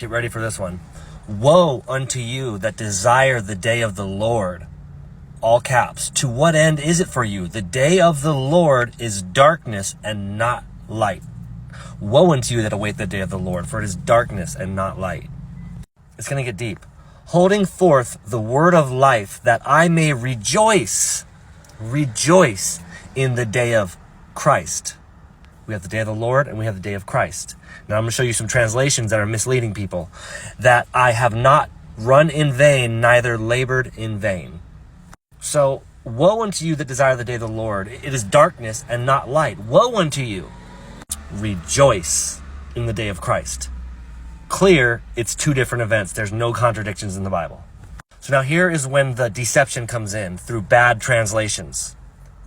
Get ready for this one. Woe unto you that desire the day of the Lord. All caps. To what end is it for you? The day of the Lord is darkness and not light. Woe unto you that await the day of the Lord, for it is darkness and not light. It's going to get deep. Holding forth the word of life, that I may rejoice in the day of Christ. We have the day of the Lord and we have the day of Christ. Now I'm going to show you some translations that are misleading people. That I have not run in vain, neither labored in vain. So, woe unto you that desire the day of the Lord. It is darkness and not light. Woe unto you. Rejoice in the day of Christ. Clear, it's two different events. There's no contradictions in the Bible. So now here is when the deception comes in through bad translations.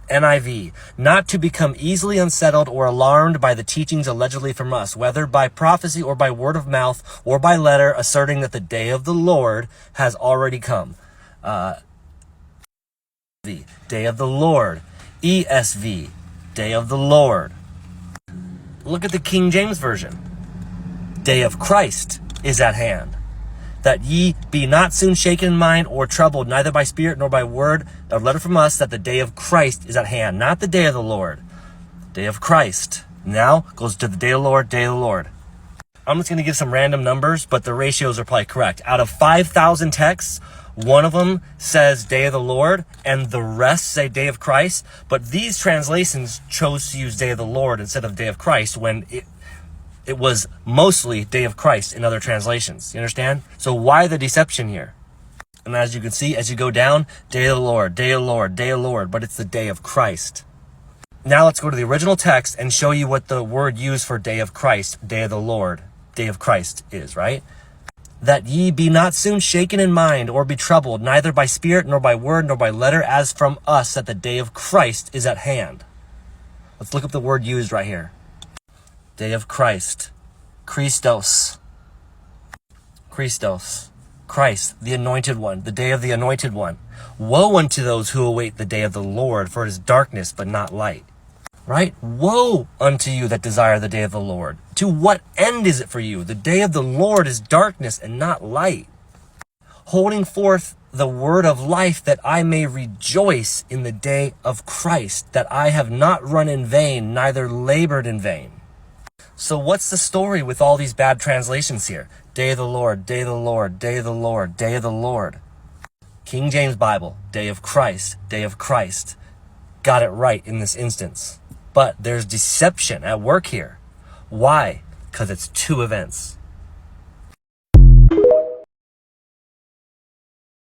NIV, not to become easily unsettled or alarmed by the teachings allegedly from us, whether by prophecy or by word of mouth or by letter, asserting that the day of the Lord has already come. The day of the Lord. ESV, day of the Lord. Look at the King James Version. Day of Christ is at hand. That ye be not soon shaken in mind or troubled, neither by spirit nor by word or letter from us, that the day of Christ is at hand. Not the day of the Lord. Day of Christ. Now goes to the day of the Lord, day of the Lord. I'm just going to give some random numbers, but the ratios are probably correct. Out of 5,000 texts, one of them says day of the Lord and the rest say day of Christ. But these translations chose to use day of the Lord instead of day of Christ when it was mostly day of Christ in other translations. You understand? So why the deception here? And as you can see, as you go down, day of the Lord, day of the Lord, day of the Lord, but it's the day of Christ. Now let's go to the original text and show you what the word used for day of Christ, day of the Lord, day of Christ is, right? That ye be not soon shaken in mind or be troubled, neither by spirit nor by word nor by letter, as from us, that the day of Christ is at hand. Let's look up the word used right here. Day of Christ. Christos. Christos. Christ, the anointed one, the day of the anointed one. Woe unto those who await the day of the Lord, for it is darkness but not light. Right? Woe unto you that desire the day of the Lord. To what end is it for you? The day of the Lord is darkness and not light. Holding forth the word of life, that I may rejoice in the day of Christ, that I have not run in vain, neither labored in vain. So what's the story with all these bad translations here? Day of the Lord, day of the Lord, day of the Lord, day of the Lord. King James Bible, day of Christ, day of Christ. Got it right in this instance. But there's deception at work here. Why? Because it's two events.